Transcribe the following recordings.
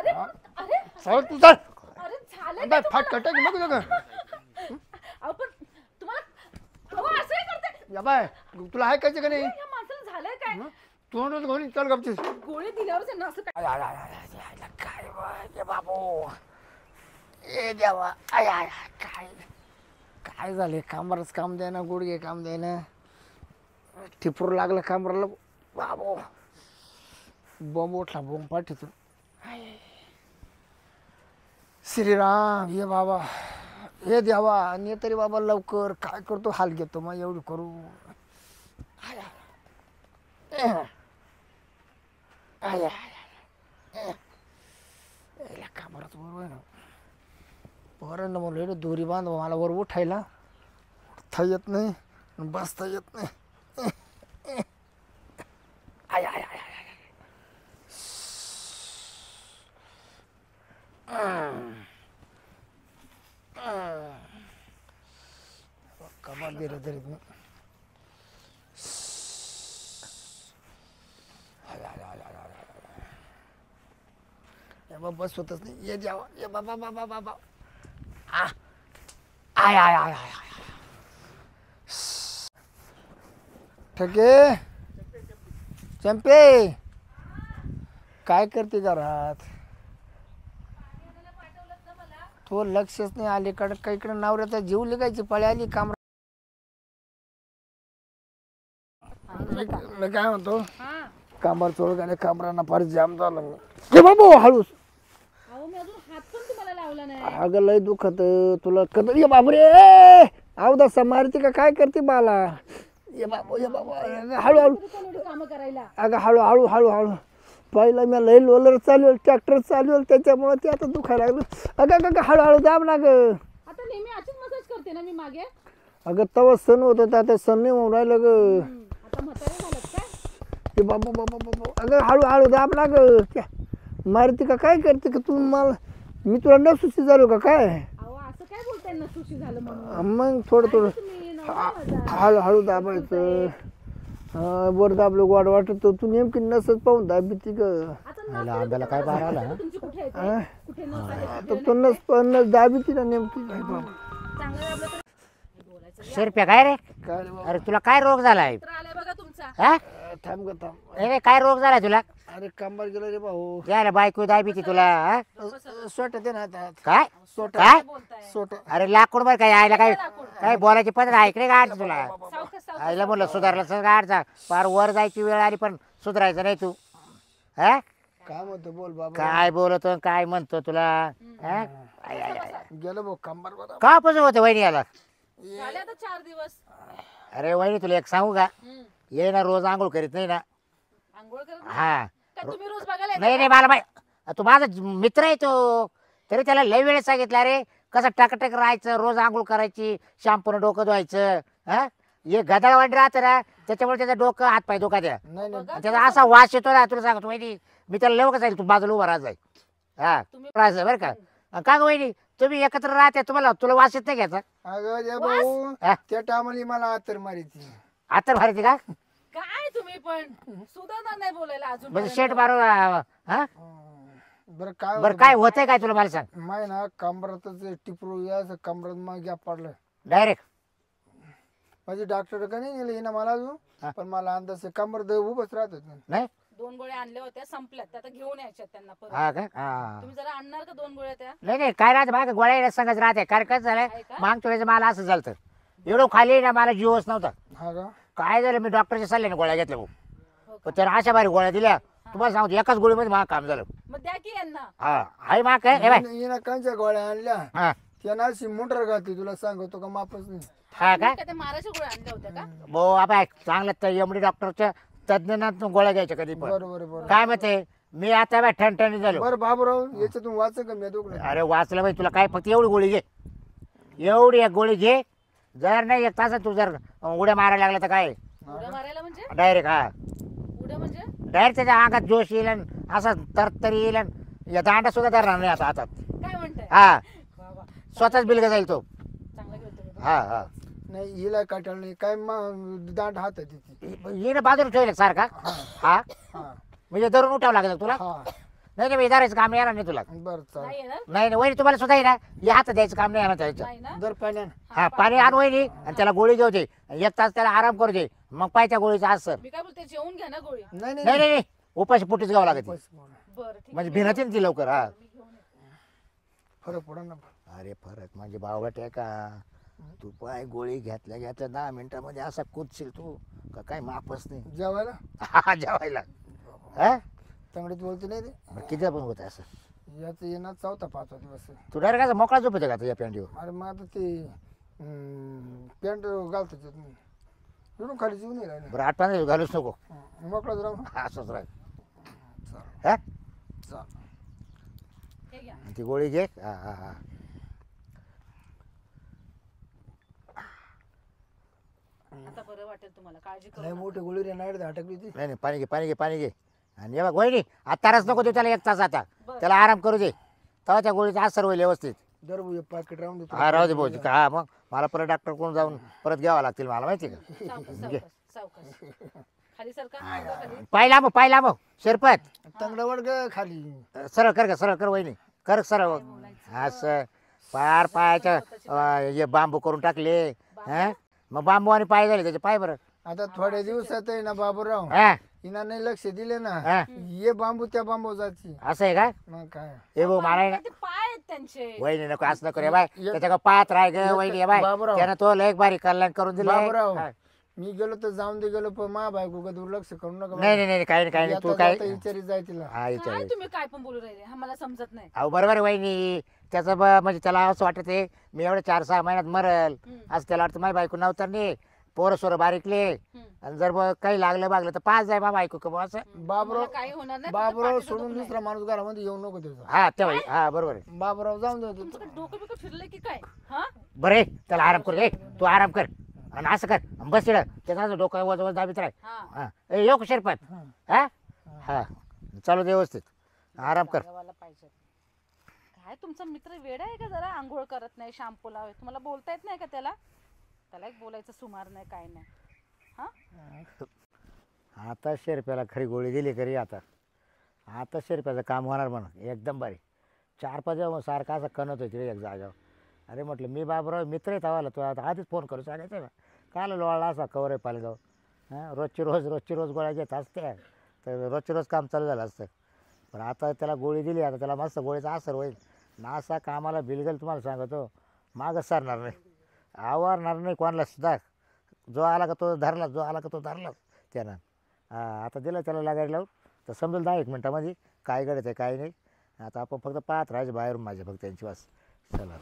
अरे चल तू चल. अरे झालं आता फाट कटक मग तुझं अहो पण तुम्हाला अहो असं करते या बाय तुला आहे कायचं का नाही या माणसाला झालंय काय तोंडच घोडी चल गपचीस. गोळी दिल्यावर त्यांना असं काय काय बाय बाबू ए देवा आय आय काय काय झाले कामरच काम द्यायना गुडघे काम द्यायना टिपूर लागलं कामराला बाबू बॉम्ब उठला बॉम्ब पाठीतो. श्रीराम ये बाबा हे देवा आणि तरी बाबा लवकर काय करतो हाल घेतो मग एवढी करू कामराच बरोबर आहे ना बरं ना म्हणलं दोरी बांध मला वर उठायला उठता येत नाही बसता येत नाही. आय आय आय कमाल धीरे धीरे बस होतच नाही ये जावा ये बाबा बाबा बाबा आय आय आय आय ठके चंपे काय करते घरात तो लक्षच नाही अलीकडे काहीकडे नवऱ्याचा जीव लिगायची पळी आली काम. मी काय म्हणतो कामार चोळ गाणे कामरांना फार जाम झालं ते बाबू हळूस अहो मी अजून हात पण तुम्हाला लावला नाही अगं लय दुखत तुला कद ये बाबरे अवदा मारती का काय करते बाला ये बाबू हळूहळू काम करायला अगं हळू हळू पहिला मी लई रोलर चालवेल ट्रॅक्टर चालवेल त्याच्यामुळे ते आता दुखायला लागलं. अगं हळूहळू दाब ना ग आता नेहमी अशीच मसाज करते ना मी मागे अगं तवा सण होत होता आता सण नाही होऊन राहिलं ग. आता म्हातारे झालं काय ते बाबू अगं हळूहळू दाब ना ग मारती का काय करते का तू मला मी तुला न सुशी झालो का काय अहो असं काय बोलताय ना सुशी झालं म्हणून मग थोडं तुम्ही नवरा माझा. हळूहळू दाबायचं वर दाबलं गोड वाटत तू नेमकी नसच पाहून दाबी ती ग आता आंब्याला काय बारा आला तुमची कुठे आहे ते? कुठे नस आहे आता तो नस दाबी ती ना नेमकी काय बाबा चांगलं दाबलं तर बोलायचं शिरप्या काय रे काय रे बाबा अरे तुला काय रोग झालाय तर आलाय बघा तुमचा हा थांब ग थांब अरे काय रोग झालाय तुला अरे कंबर गेला रे भाऊ यायला बायको दाबी ती तुला हा? सोट दे ना हातात काय सोट काय बोलताय सोट अरे लाकूड बर काय यायला काय काय बोलायची पद्धत ऐकणे गाड तुला सावकाश सावकाश आईला म्हणलं सुधारलं सर गाडचा पार वर जायची वेळ आली पण सुधारायचं नाही तू हा काय म्हणतो बोल बाबा काय बोलतो काय म्हणतो तुला हा? I, I, I. गेलो भाऊ कंबर बरं का पासून होते वहिनी याला झाले आता 4 दिवस अरे वहिनी तुला एक सांगू का ये ना रोज आंघोळ करीत नाही ना आंघोळ करत नाही? हा काय तुम्ही रोज बघायला येता नाही नाही मला माहिती तू माझा मित्र आहे तो तरी त्याला लय वेळेस सांगितलं रे कसं टकटक राहायचं रोज आंघोळ करायची शॅम्पूनं डोकं धुवायचं हा हे गदाळवाणी राहतं ना त्याच्यामुळे त्याचं डोकं हात पाय धोका द्या नाही नाही आणि त्याचा असा वास येतो ना तुला सांगतो वहिनी मी त्याला लवकर जाईल तू बाजूला उभा राहा जाईल हा राहायचं बरं का का ग वहिनी तुम्ही एकत्र राहते तुम्हाला तुला वास येत नाही घ्यायचा अगं जे भाऊ हा? त्या टायमाला मला आतर मारिती आता भारती का काय तुम्ही पण सुधारणार नाही बोलायला अजून म्हणजे शेट मारून हा बरं काय बरं काय होतंय काय तुला मला सांग माय ना कमरातच टिपरू यायचं कमरात मग गॅप पडलं डायरेक्ट माझी डॉक्टर का नाही नेलं हिनं मला अजून पण मला अंदाज आहे, कमर उभंच राहत होत नाही 2 गोळ्या आणल्या होत्या संपल्यात त्या आता घेऊन यायच्या त्यांना परत हा का हा तुम्ही जरा आणणार का 2 गोळ्या त्या नाही नाही काय राहते माग गोळ्या संगच राहते कारण काय झालंय आहे का? माग तुला मला असं झालं एवढं खाली ना मला जीवच नव्हता हा का काय झालं मी डॉक्टरच्या सल्ल्याने गोळ्या घेतल्या भाऊ हो का? पण त्याला अशा भारी गोळ्या दिल्या तुम्हाला सांगतो एकाच गोळीमध्ये माझं काम झालं मग द्या की यांना हा हाय मा काय हे बाय हिनं कांच्या गोळ्या आणल्या हा त्यांना अशी मुंडर घातली तुला सांगतो का मापच नाही हा का त्या माराच्या गोळ्या आणल्या होत्या का भाऊ आबा चांगलं एमडी डॉक्टरच्या तज्ञांना गोळ्या घ्यायच्या कधी पण बरोबर बरोबर काय म्हणते मी आता बाय ठणठणी झालो बरं बाबूराव याच्यातून वाच का मी दुखलं अरे वाचलं बाई तुला काय फक्त एवढी गोळी घे एवढी एक गोळी घे जर नाही एक तासात तू जर उड्या मारायला लागला तर काय उड्या मारायला म्हणजे डायरेक्ट हा उड्या म्हणजे डायरेक्ट त्याच्या अंगात जोश येईल आणि असा तरतरी येईल आणि या दांडा सुद्धा धरणार नाही आता हातात काय म्हणताय हा बाबा स्वतःच बिलगा जाईल तो चांगला घेतो मी. हा हा नाही हिला काटाळ नाही काय दांड हात तिथे येणं बाजूला ठेवलं सारखा हा हा म्हणजे धरून उठावं लागेल तुला हा नाही नाही विचारायचं काम नाही येणार नाही तुला बरं चाल नाही येणार नाही नाही वहिनी तुम्हाला सुद्धा आहे ना या हात द्यायचं काम नाही येणार त्याचं नाही ना दर पाण्यान हा पाणी आण वहिनी आणि त्याला गोळी घेऊ दे एक तास त्याला आराम करू दे मग पाय त्या गोळीचा असर मी काय बोलते जेवून घ्या ना गोळी नाही नाही नाही नाही नाही उपाशी पोटीच घ्यावं लागत पैसे बोला. बरं ठीक म्हणजे भिनती ना ती लवकर हा मी घेऊन येते. फरक पडा ना अरे फरक म्हणजे बावळट आहे का तू पाय गोळी घेतल्या घेतल्या 10 मिनिटामध्ये असा कुदशील तू का काय मापच नाही जेवायला हा जेवायला हा चांगलीच बोलते नाही ते मग किती पण होत असं याचं येणार 4था-5वा दिवस आहे. तू डायरेक्ट असं मोकळा झोपते का तुझ्या पॅन्टीवर अरे मग आता ते पॅन्ट घालतो इकडून खाली जीव नाही राहिलं बरं 8-15 घालूच नको मोकळाच राहू असंच राहील चाल हा चाल हे घ्या आणि ती गोळी घे हा हा हा आता बरं वाटेल तुम्हाला काळजी करू लय नका. मोठी गोळी रे नाही अटकली ती नाही नाही पाणी घे पाणी घे पाणी घे आणि ये बघ वहिनी आता रस नको देऊ त्याला 1 तास आता बरं. त्याला आराम करू दे तेव्हा त्या गोळीचा असर होईल व्यवस्थित दरबू एक पाकिट राहून देतो हा राहू दे भाऊ हा मग मला परत डॉक्टर कोण जाऊन परत घ्यावं लागतील मला माहिती आहे का सावकाश सावकाश सावकाश खाली सरका खाली पाय लांब शिरपत तंगडा वड खाली सरळ कर सरळ कर वहिनी कर सरळ असं पार पायाच्या हे बांबू करून टाकले हा मग बांबू आणि पाय झाले त्याचे पाय बरं आता थोड्या दिवसात आहे ना बाबूराव हा हिना नाही लक्ष दिले ना हा ये बांबू त्या बांबू जायची असं आहे का मग काय हे भाऊ मला आहे ना ते पाय आहेत त्यांचे वहिनी नको असं नको रे बाय त्याच्या का पाहत राह ग वहिनी बाय बाबूराव. त्यानं तो लय भारी कल्याण करून दिलं बाबूराव हा. मी गेलो तर जाऊन दे गेलो पण मा बायको का दुर्लक्ष करू नका नाही नाही नाही काही नाही काही नाही तू काय विचारी जाय तिला हा काय विचार तुम्ही काय पण बोलू राहिले हा मला समजत नाही अहो बरोबर आहे वहिनी त्याचं म्हणजे त्याला असं वाटत आहे मी एवढ्या 4-6 महिन्यात मरल असं त्याला वाटतं माझी बायको नव्हतं नाही पोरं सोरं बारीकले आणि जर काही लागलं बागलं तर 5 जाय मा बायको का बुवा असं मला बाबूराव काही होणार नाही बाबूराव फक्त पाठीचं सोडून दुखणं दुसरा माणूस घरामध्ये येऊ नको त्याचा हा तेव्हा हा बरोबर आहे बाबूराव जाऊन दे तुमचं काय डोकं बिकं फिरलंय की काय हा बरं आहे त्याला आराम करू दे तू आराम कर आणि असं कर आणि बस तिकडं त्याचं डोकं वज दाबीत राह हा हा ए, येऊ का शिरपत हा हा चालू दे व्यवस्थित आराम कर जागवायला पाहिजे काय तुमचा मित्र वेडा आहे का जरा आंघोळ करत नाही शॅम्पू लावे तुम्हाला बोलता येत नाही का त्याला एक बोलायचं सुमार नाही काय नाही हा आता शेरप्याला खरी गोळी दिली खरी आता शेरप्याचं काम होणार म्हणून एकदम बारी 4-5 जेव्हा सारखा असा कणत होती रे एक जागावर अरे म्हटलं मी बाबराव मित्र आहे तवाला तू आता आधीच फोन करू सांगायचं ना काल लोळला असा कवर आहे पालगाव हां रोजची रोज गोळ्या घेत असते तर रोजची रोज काम चालू झालं असतं पण आता त्याला गोळी दिली आता त्याला मस्त गोळीचा असर होईल ना असा कामाला बिलगेल तुम्हाला सांगतो मागच सरणार नाही आवरणार नाही कोणाला सुद्धा जो आला का तो धरलाच त्यानं आता दिलं त्याला लागायला लावून तर समजेल 10-1 मिनटामध्ये काय घडत आहे काय नाही आता आपण फक्त पाहत राहायचं बाहेरून माझ्या फक्त त्यांची वास चला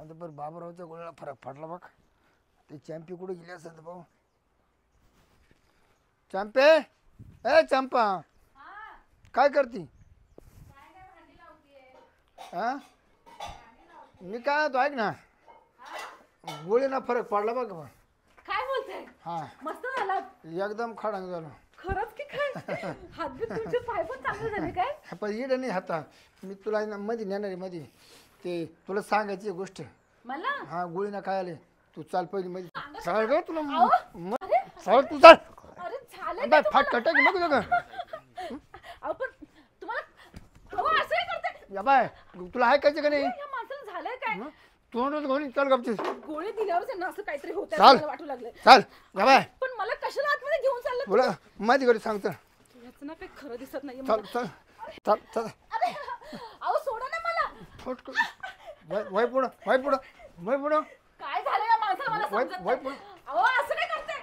बरं बाबूरावच्या गोळ्याला फरक पडला बघ ते चॅम्पी कुठे गेली असेल भाऊ चंपे ए चंपा काय करती हा मी काय होतो ऐक ना गोळीना फरक पडला बघ काय बोलताय हा मस्त झाला एकदम खडांग झालो खरंच की काय हातबीत तुमचे पाय पण चांगले झाले काय पण इड नाही हाता मी तुला आहे ना मध्ये नेणार आहे मध्ये ते तुला सांगायची एक गोष्ट मला हा गोळीना काय आले तू चाल पहिली मध्ये चाल ग तुला अरे, चाल तू चाल अरे झालं बाय फाट कटाक नको तुला अहो पण तुम्हाला अहो असं काय करताय या बाय तुला ऐकायचं का नाही या माणसाला झालंय काय तोंड घालून चाल गपची गोळी दिल्यावर त्यांना असं काहीतरी होत चाल. मला वाटू लागलंय चाल या बाय पण मला कशाला आतमध्ये घेऊन चाललं तुला मध्ये घरी सांगतो याचं ना काही खरं दिसत नाहीये चल मला. चल चल चल अरे अहो सोडा ना मला फट वय पुढं काय झालं या माणसाला मला वय समजत वय नाही. पुढं अहो असं काय करताय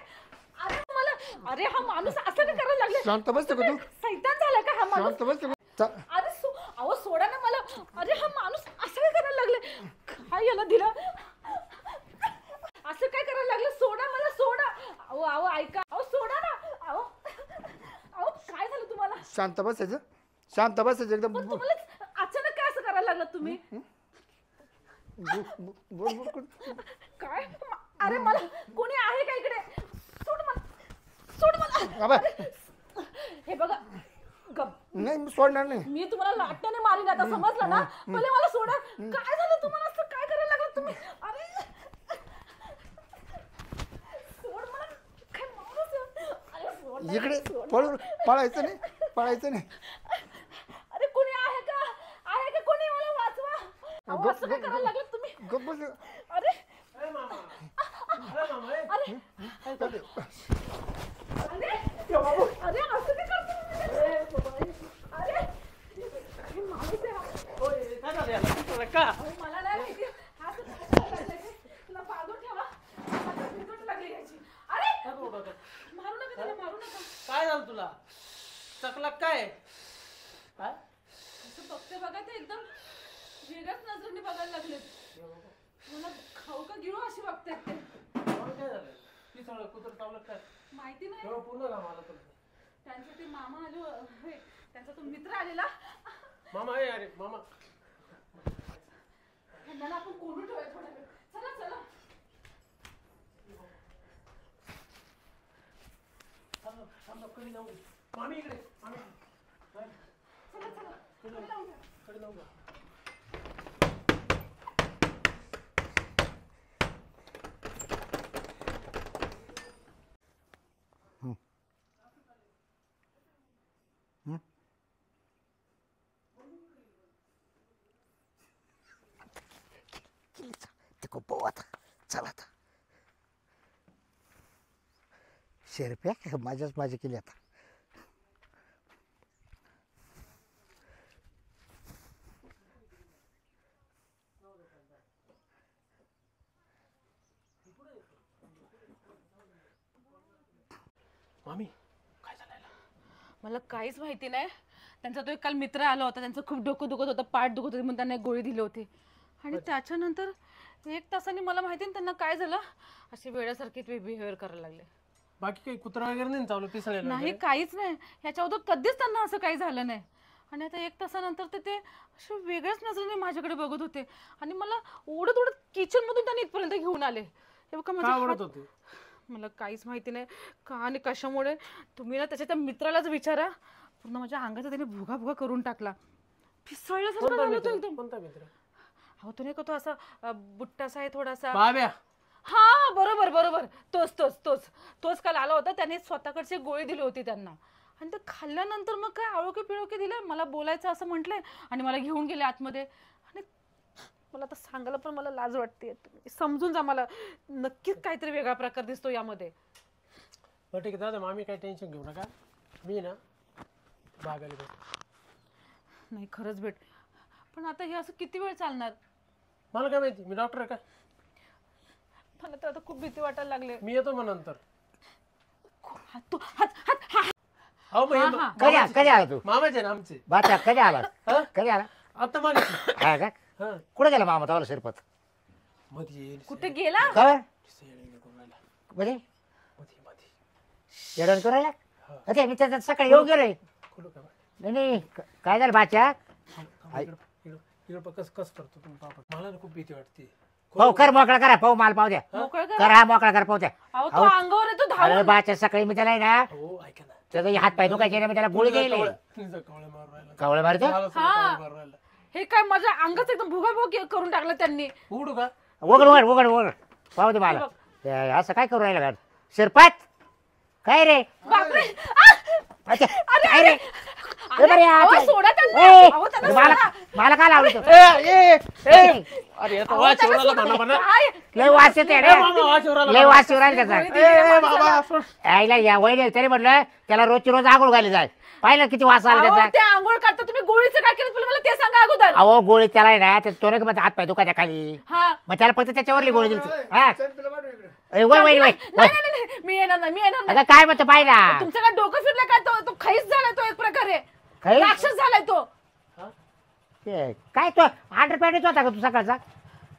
अरे मला अरे हा माणूस असं काय करायला लागले शांत बसते का तू सैतान झाला का हा माणूस शांत बसते का चल अरे अहो सोडा ना मला अरे हा माणूस असं काय करायला लागले काय याला दिलं असं काय करायला लागलं सोडा मला सोडा अहो ऐका अहो सोडा ना अहो काय झालं तुम्हाला शांत बसायचं एकदम पण तुम्हाला अचानक काय असं करायला लागलं तुम्ही बोल काय अरे मला कोणी आहे का इकडे सोड मला बाबा हे बघा गप नाही मी सोडणार नाही मी तुम्हाला लाटण्याने मारीन आता समजलं ना पहिले मला सोडा काय झालं तुम्हाला असं काय करायला लागलं तुम्ही इकडे पळून पळायचं नाही, पळायचं नाही. अरे कोणी आहे का कोणी? मला वाचवा. अहो, असं काय करायला लागलं तुम्ही? गप्प बस. अरे ए मामा, अरे मामा, ए. अरे काय चाललंय? अरे अरे असं काय करतो तुम्ही? अरे हे माणूस आहे हा. ओय, काय झालं याला? तुला का? अहो, मला नाही माहिती. हा तर काय करायला लागलाय हे? तुला बांधून ठेवा. मला भीती लागली याची. अरे काय बोलत होता? मारू नका त्याला, मारू नका. काय झालं तुला? चकला काय? काय? असं बघते बघा ते एकदम वेगळ्याच नजरेने बघायला लागले. मला खाऊ का गिळू अशी बघतात ते. मला काय झालं? ती सगळं कुत्र चावलं काय? माहिती नाही. तेव्हा पूर्ण काम आलं तुला. त्यांचा ते मामा आलो हे, त्यांचा तो मित्र आलेला. मामा ए अरे मामा. त्यांना आपण कोणून ठेवायचं थोडा वेळ. चला चला. थांब, थांब, कधी जाऊ? मामी इकडे. मामी. काय? चला चला. कधी जाऊ? कधी जाऊ का? ते खूप पाहू आता. चला आता शेरप्या माझ्याच माझी केली आता. मामी काय झालं याला? मला काहीच माहिती नाही. त्यांचा तो एक काल मित्र आला होता. त्यांचं खूप डोकं दुखत होतं, पाठ दुखत होती, म्हणून त्यांना एक गोळी दिली होती. आणि त्याच्यानंतर 1 तासाने मला माहिती नाही त्यांना काय झालं. असे वेड्यासारखे बिहेवियर करायला लागले. बाकी काही कुत्रा वगैरे नाही चावलं पिसळलेलं नाही वगैरे? काहीच नाही. ह्याच्या अगोदर कधीच त्यांना असं काही झालं नाही. आणि आता 1 तासानंतर ते असे वेगळ्याच नजरेने माझ्याकडे बघत होते. आणि मला ओढत ओढत किचन मधून त्यांनी इथपर्यंत घेऊन आले. हे बघा का माझ्या आवडत होते? मला काहीच माहिती नाही का आणि कशामुळे. तुम्ही ना त्याच्या त्या मित्रालाच विचारा. पूर्ण माझ्या अंगाचा त्याने भुगा भुगा करून टाकला. फिसळल्यासारखं कोणता झालं होतं मित्र? एकदम. कोणता मित्र? अहो तो नाही का तो असा बुट्टासा आहे थोडासा. बाब्या. हा बरोबर बरोबर. तोच तोच तोच तोच काल आला होता. त्याने स्वतःकडची गोळी दिली होती त्यांना. आणि ते खाल्ल्यानंतर मग काय आळोके पिळोके दिले. मला बोलायचं असं म्हटलंय आणि मला घेऊन गेले आतमध्ये. आणि मला आता सांगायला पण मला लाज वाटते. समजून जा. मला नक्कीच काहीतरी वेगळा प्रकार दिसतो यामध्ये. बरं ठीक आहे दादा, मामी काही टेन्शन घेऊ नका. मी ना बागायला भेट. नाही खरंच भेट. पण आता हे असं किती वेळ चालणार? मला काय माहिती, मी डॉक्टर आहे का? मला तर आता खूप भीती वाटायला लागले. मी येतो मग नंतर. हो मग हा, येतो. हा. कधी आला तू? मामाचे ना आमचे. बाचा कधी आला? हा? कधी आला? आता मागे. काय का? हा कुठे गेला मामा तवाला शिरपत? मध्ये येईल. कुठे गेला? काय मध्ये म्हणजे मध्ये येडण करायला? हा. अरे मी त्याच्यात सकाळी येऊन गेलोय. खोलू का? नाही नाही काय झालं बाच्या? इकडं कस कस करतो तुम्ही पापा? मला ना खूप भीती वाटते. पाहू कर मोकळा करा. पाहू माल पाहू द्या. मोकळं कर. करा मोकळा कर पाहू द्या. अहो तो अंगावर येतो अरे धावून. बाच्या सकाळी मी त्याला आहे ना हो ऐका ना. त्याचा हात पाय दुखायचे ना मी त्याला गोळी द्यायला तुझं कवळे मारून राहिला. कवळे मारतो. मला सुद्धा हा. कवळे मारून राहिला. हे काय माझ्या अंगाचं एकदम भुगाभुग करून टाकलं त्यांनी. उघडू का? उघड उघड उघड उघड पाहू दे मला. हे असं काय करू राहिला का शिरपत? काय रे? बापरे. अच्छा, काय रे? ए बरे, अहो, आता- सोडा त्यांना. ए, अहो, त्यांना मला सोडा. मला काय लावलं तू? अरे आता अहो, वाच त्यांना शिवराला सोडा. म्हणा म्हणा. काय? लय वास येते रे. ए, मामा, वाच शिवराला लय म्हणा. वास येऊ राहिला त्याचा. गोळी दिली आहे माणसाला. बाबा आईला या वहिनी तरी म्हटलं त्याला रोजची रोज आंघोळ घाली जाय. पाहिलं किती वास आला अहो, त्याचा. ते आंघोळ करता तुम्ही गोळीचं काय केलं पहिलं मला ते सांगा अगोदर. अहो गोळी त्याला आहे ना तो नाही का हात पाय दुखायच्या खाली. हा मग त्याला फक्त त्याच्यावरली गोळी दिली. हा चल तुला पाठवू इकडे. ए, वय वय वय नाही नाही नाही, मी येणार नाही, मी येणार नाही. आता काय म्हणतो पाहिला तुमचं काय डोकं फिरलं काय? तो खैस झालाय तो एक प्रकारे. खैस? राक्षस झालाय तो. ते काय तो आंडर पॅन्टच होता का तू सकाळचा?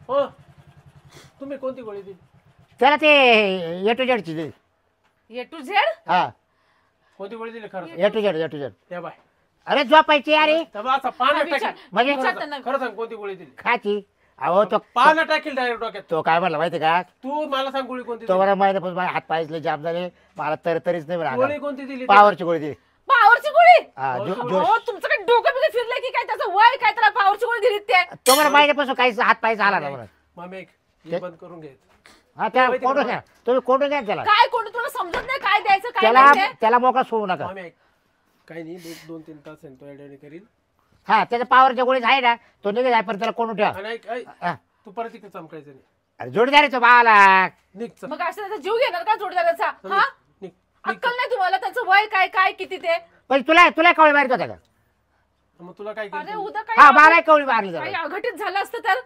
हो तुम्ही कोणती गोळी दिली? त्याला ते ए टू झेडची दिली. A to Z. हा कोणती गोळी दिली खरं? A to Z A to Z. त्या बाय अरे झोपायची अरे तेव्हा असा पानं विचार- टाकील. म्हणजे विचार त्यांना. खरं सांग कोणती गोळी दिली? खाची. अहो तो पानं टाकील डायरेक्ट डोक्यात. तो काय म्हणला माहिती का? तू मला सांग गोळी कोणती तो दिली? मला माहिती पण हात पायसले जाम झाले मला तरीच नाही गोळी राहणार. कोणती दिली? पावरची गोळी दिली. पावरची गोळी. हा हो, अहो तुमचं काय डोकं बिकं फिरलंय की काय? त्याचं वय काय? त्याला पावरची गोळी दिली ते. तो मला माहितीपासून काही हात पाय झाला ना म्हणून. मामे एक हे बंद करून घे. हा त्या कोंडून घ्या तुम्ही कोंडून घ्या त्याला. काय कोणी तुला समजत नाही काय काय द्यायचं काय त्याला नाही ते? त्याला मोकळा सोडू नका. मामी ऐक, काही नाही 2-3 तास आहे तो ऍडवणी करील. हा त्याच्या पावरच्या गोळीत आहे ना तो निघे जाय पण त्याला कोण ठेवा. आणि ऐक हा. तू परत इकडे चमकायचं नाही. अरे जोडीदार आहे तो भावाला. निघ चल. मग असं त्याचा जीव घेणार का जोडदाराचा? हा निघ. अक्कल नाही तुम्हाला? त्याचं वय काय काय किती ते? पण तुला कवळी मारित होता का? मग तुला काय अरे करायचं? उद्या हा काय मला कवळी मारली काही जरा. अघटित झालं असतं तर?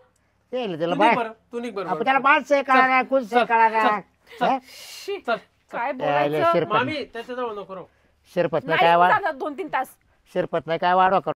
त्याला तू बाय निघ बरं, तू निघ बरं. आपण त्याला माणसं कळा नाही कुंच कळा नाही. शी, चल. काय यायले बोलायचं? शिरपत मामी त्याच्याजवळ नको राहू. शिरपत नाही नाही काय वाढ जाणार 2-3 तास. शिरपत नाही काय वाढवा